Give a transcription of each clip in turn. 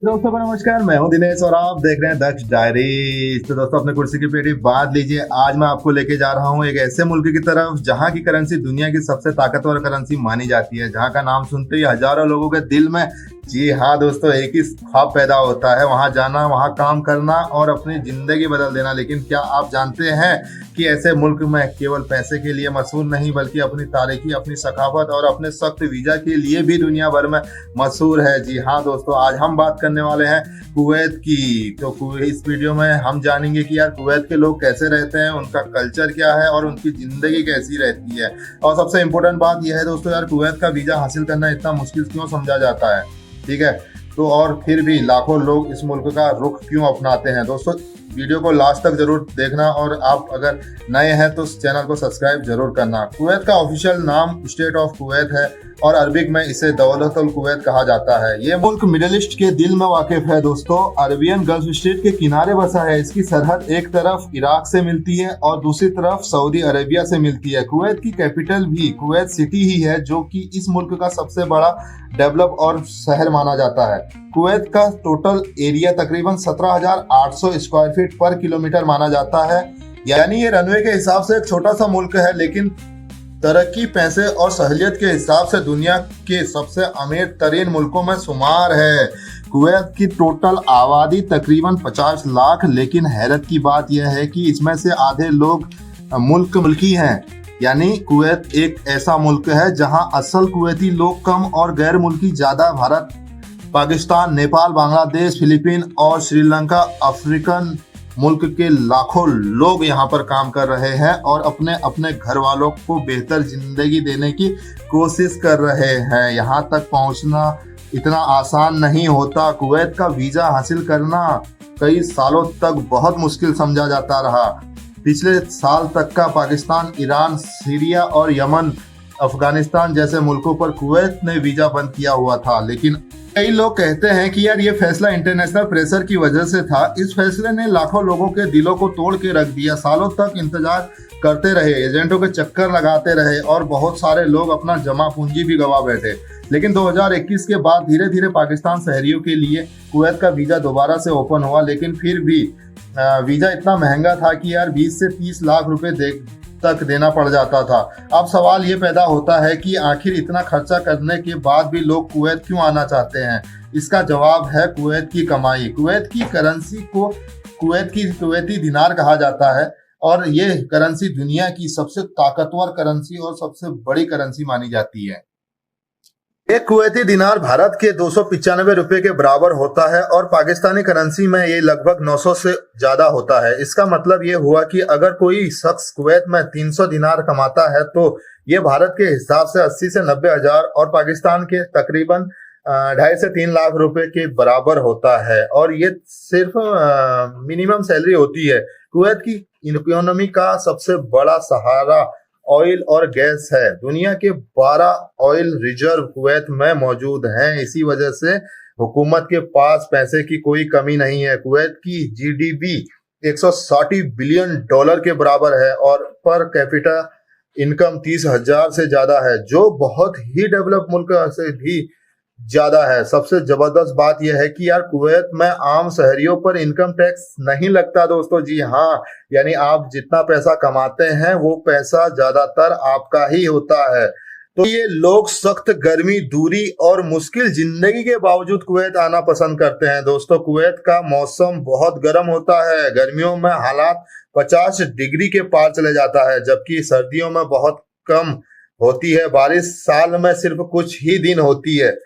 दोस्तों को नमस्कार। मैं हूं दिनेश और आप देख रहे हैं दक्ष डायरी। तो दोस्तों अपने कुर्सी की पेटी बांध लीजिए। आज मैं आपको लेके जा रहा हूं एक ऐसे मुल्क की तरफ जहां की करेंसी दुनिया की सबसे ताकतवर करेंसी मानी जाती है, जहां का नाम सुनते ही हजारों लोगों के दिल में, जी हाँ दोस्तों, एक ही ख्वाब पैदा होता है, वहां जाना, वहां काम करना और अपनी जिंदगी बदल देना। लेकिन क्या आप जानते हैं कि ऐसे मुल्क में केवल पैसे के लिए मशहूर नहीं, बल्कि अपनी तारीखी, अपनी सकाफत और अपने सख्त वीजा के लिए भी दुनिया भर में मशहूर है। जी हाँ दोस्तों, आज हम बात करने वाले हैं कुवैत की। तो इस वीडियो में हम जानेंगे कि यार कुवैत के लोग कैसे रहते हैं, उनका कल्चर क्या है और उनकी जिंदगी कैसी रहती है। और सबसे इम्पोर्टेंट बात यह है दोस्तों, यार कुवैत का वीजा हासिल करना इतना मुश्किल क्यों समझा जाता है, ठीक है। तो और फिर भी लाखों लोग इस मुल्क का रुख क्यों अपनाते हैं। दोस्तों वीडियो को लास्ट तक जरूर देखना और आप अगर नए हैं तो चैनल को सब्सक्राइब जरूर करना। कुवैत का ऑफिशियल नाम स्टेट ऑफ कुवैत है और अरबिक में इसे दौलतुल कुवैत कहा जाता है। ये मुल्क मिडिल ईस्ट के दिल में वाकिफ है दोस्तों, अरबियन गल्फ स्टेट के किनारे बसा है। इसकी सरहद एक तरफ इराक से मिलती है और दूसरी तरफ सऊदी अरेबिया से मिलती है। कुवैत की कैपिटल भी कुवैत सिटी ही है, जो कि इस मुल्क का सबसे बड़ा डेवलप और शहर माना जाता है। कुवैत का टोटल एरिया तकरीबन 17,800 स्क्वायर फीट पर किलोमीटर माना जाता है। यानी ये रनवे के हिसाब से एक छोटा सा मुल्क है, लेकिन तरक्की, पैसे और सहूलियत के हिसाब से दुनिया के सबसे अमीर तरीन मुल्कों में शुमार है। कुवैत की टोटल आबादी तकरीबन 50 लाख, लेकिन हैरत की बात यह है कि इसमें से आधे लोग मुल्की हैं। यानी कुवैत एक ऐसा मुल्क है जहां असल कुवैती लोग कम और गैर मुल्की ज्यादा। भारत, पाकिस्तान, नेपाल, बांग्लादेश, फिलीपीन और श्रीलंका अफ्रीकन मुल्क के लाखों लोग यहाँ पर काम कर रहे हैं और अपने अपने घर वालों को बेहतर जिंदगी देने की कोशिश कर रहे हैं। यहाँ तक पहुँचना इतना आसान नहीं होता। कुवैत का वीजा हासिल करना कई सालों तक बहुत मुश्किल समझा जाता रहा। पिछले साल तक का पाकिस्तान, ईरान, सीरिया और यमन, अफगानिस्तान जैसे मुल्कों पर कुवैत ने वीजा बंद किया हुआ था। लेकिन कई लोग कहते हैं कि यार ये फैसला इंटरनेशनल प्रेशर की वजह से था। इस फैसले ने लाखों लोगों के दिलों को तोड़ के रख दिया। सालों तक इंतजार करते रहे, एजेंटों के चक्कर लगाते रहे और बहुत सारे लोग अपना जमा पूंजी भी गवा बैठे। लेकिन 2021 के बाद धीरे धीरे पाकिस्तान शहरियों के लिए कुवैत का वीजा दोबारा से ओपन हुआ। लेकिन फिर भी वीजा इतना महंगा था कि यार 20 से 30 लाख रुपए तक देना पड़ जाता था। अब सवाल ये पैदा होता है कि आखिर इतना खर्चा करने के बाद भी लोग कुवैत क्यों आना चाहते हैं। इसका जवाब है कुवैत की कमाई। कुवैत की करेंसी को कुवैती दिनार कहा जाता है और ये करेंसी दुनिया की सबसे ताकतवर करेंसी और सबसे बड़ी करेंसी मानी जाती है। एक कुवैती दिनार भारत के 295 रुपए के बराबर होता है और पाकिस्तानी करेंसी में ये लगभग 900 से ज्यादा होता है। इसका मतलब ये हुआ कि अगर कोई शख्स कुवैत में 300 दिनार कमाता है तो ये भारत के हिसाब से 80 से 90 हजार और पाकिस्तान के तकरीबन 2.5 से 3 लाख रुपए के बराबर होता है। और ये सिर्फ मिनिमम सैलरी होती है। कुवैत की इकोनॉमी का सबसे बड़ा सहारा ऑयल और गैस है। दुनिया के 12 ऑयल रिजर्व कुवैत में मौजूद हैं। इसी वजह से हुकूमत के पास पैसे की कोई कमी नहीं है। कुवैत की जीडीपी 160 बिलियन डॉलर के बराबर है और पर कैपिटा इनकम 30,000 से ज्यादा है, जो बहुत ही डेवलप मुल्क से भी ज्यादा है। सबसे जबरदस्त बात यह है कि यार कुवैत में आम शहरियों पर इनकम टैक्स नहीं लगता दोस्तों। जी हाँ, यानी आप जितना पैसा कमाते हैं वो पैसा ज्यादातर आपका ही होता है। तो ये लोग सख्त गर्मी, दूरी और मुश्किल जिंदगी के बावजूद कुवैत आना पसंद करते हैं। दोस्तों कुवैत का मौसम बहुत गर्म होता है। गर्मियों में हालात 50 डिग्री के पार चले जाता है, जबकि सर्दियों में बहुत कम होती है। बारिश साल में सिर्फ कुछ ही दिन होती है।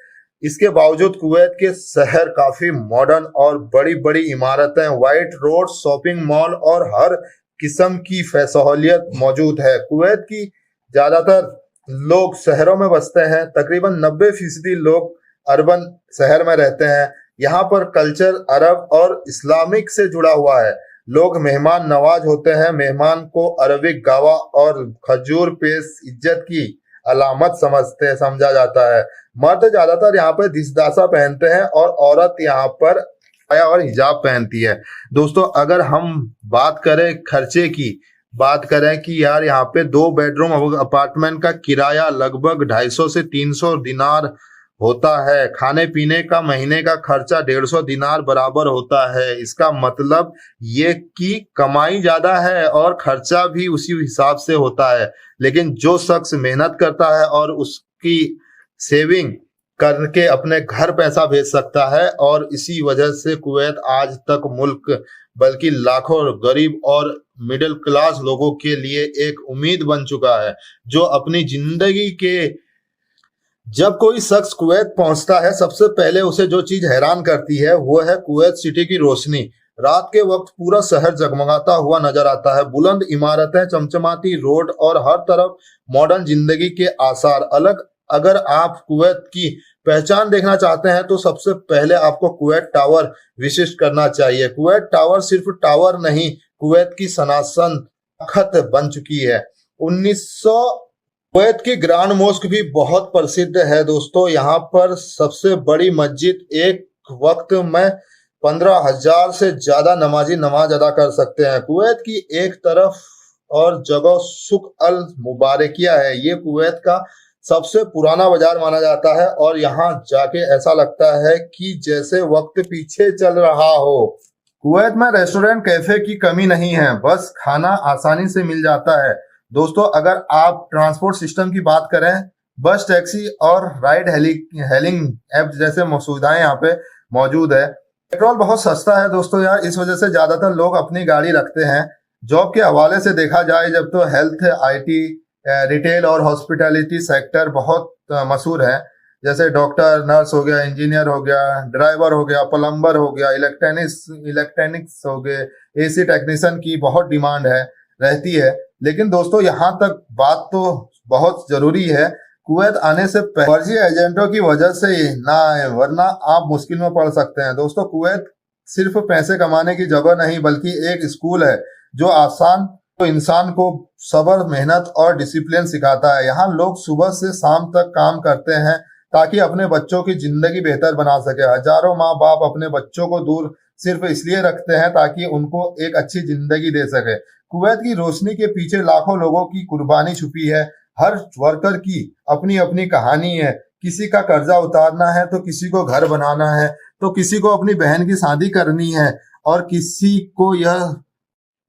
इसके बावजूद कुवैत के शहर काफी मॉडर्न और बड़ी बड़ी इमारतें, वाइट रोड, शॉपिंग मॉल और हर किस्म की सहूलियत मौजूद है। कुवैत की ज्यादातर लोग शहरों में बसते हैं। तकरीबन 90% लोग अर्बन शहर में रहते हैं। यहाँ पर कल्चर अरब और इस्लामिक से जुड़ा हुआ है। लोग मेहमान नवाज होते हैं। मेहमान को अरबिक गावा और खजूर पेश इज्जत की अलामत समझा जाता है। मर्द ज्यादातर यहाँ पर दिसदासा पहनते हैं और औरत यहाँ पर आया और हिजाब पहनती है। दोस्तों अगर हम बात करें खर्चे की, बात करें कि यार यहाँ पे 2 बेडरूम अपार्टमेंट का किराया लगभग 250 से 300 दिनार होता है। खाने पीने का महीने का खर्चा 150 दिनार बराबर होता है। इसका मतलब ये कि कमाई ज्यादा है और खर्चा भी उसी हिसाब से होता है। लेकिन जो शख्स मेहनत करता है और उसकी सेविंग करके अपने घर पैसा भेज सकता है, और इसी वजह से कुवैत आज तक मुल्क बल्कि लाखों गरीब और मिडिल क्लास लोगों के लिए एक उम्मीद बन चुका है। जो अपनी जिंदगी के जब कोई शख्स कुवैत पहुंचता है, सबसे पहले उसे जो चीज हैरान करती है वो है कुवैत सिटी की रोशनी। रात के वक्त पूरा शहर जगमगाता हुआ नजर आता है। बुलंद इमारतें, चमचमाती रोड और हर तरफ मॉडर्न जिंदगी के आसार। अगर आप कुवैत की पहचान देखना चाहते हैं तो सबसे पहले आपको कुवैत टावर विशिष्ट करना चाहिए। कुवैत टावर सिर्फ टावर नहीं, कुवैत की शनाख्त बन चुकी है। 1900 कुवैत की ग्रांड मोस्क भी बहुत प्रसिद्ध है दोस्तों। यहाँ पर सबसे बड़ी मस्जिद एक वक्त में 15,000 से ज्यादा नमाजी नमाज अदा कर सकते हैं। कुवैत की एक तरफ और जगह सुक अल मुबारकिया है। ये कुवैत का सबसे पुराना बाजार माना जाता है और यहाँ जाके ऐसा लगता है कि जैसे वक्त पीछे चल रहा हो। कुवैत में रेस्टोरेंट, कैफे की कमी नहीं है, बस खाना आसानी से मिल जाता है। दोस्तों, अगर आप ट्रांसपोर्ट सिस्टम की बात करें, बस, टैक्सी और राइड हेलिंग ऐप जैसे सुविधाएं यहाँ पे मौजूद है। पेट्रोल बहुत सस्ता है दोस्तों यार, इस वजह से ज्यादातर लोग अपनी गाड़ी रखते हैं। जॉब के हवाले से देखा जाए जब, तो हेल्थ, IT, रिटेल और हॉस्पिटैलिटी सेक्टर बहुत मशहूर है। जैसे डॉक्टर, नर्स हो गया, इंजीनियर हो गया, ड्राइवर हो गया, प्लम्बर हो गया, इलेक्ट्रॉनिक्स हो गए, AC टेक्नीशियन की बहुत डिमांड रहती है। लेकिन दोस्तों, यहाँ तक बात तो बहुत जरूरी है, कुवैत आने से फर्जी एजेंटों की वजह से ना आए, वरना आप मुश्किल में पड़ सकते हैं। दोस्तों, कुवैत सिर्फ पैसे कमाने की जगह नहीं बल्कि एक स्कूल है जो इंसान को सब्र, मेहनत और डिसिप्लिन सिखाता है। यहाँ लोग सुबह से शाम तक काम करते हैं ताकि अपने बच्चों की जिंदगी बेहतर बना सके। हजारों माँ बाप अपने बच्चों को दूर सिर्फ इसलिए रखते हैं ताकि उनको एक अच्छी जिंदगी दे सके। कुवैत की रोशनी के पीछे लाखों लोगों की कुर्बानी छुपी है। हर वर्कर की अपनी अपनी कहानी है। किसी का कर्जा उतारना है, तो किसी को घर बनाना है, तो किसी को अपनी बहन की शादी करनी है, और किसी को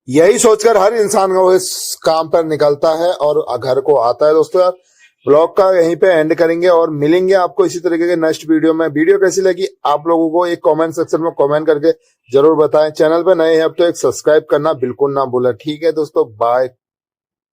यही सोचकर हर इंसान को इस काम पर निकलता है और घर को आता है। दोस्तों यार, ब्लॉग का यहीं पे एंड करेंगे और मिलेंगे आपको इसी तरीके के नेक्स्ट वीडियो में। वीडियो कैसी लगी आप लोगों को एक कमेंट सेक्शन में कमेंट करके जरूर बताएं। चैनल पे नए हैं अब तो एक सब्सक्राइब करना बिल्कुल ना भूलें। ठीक है दोस्तों, बाय।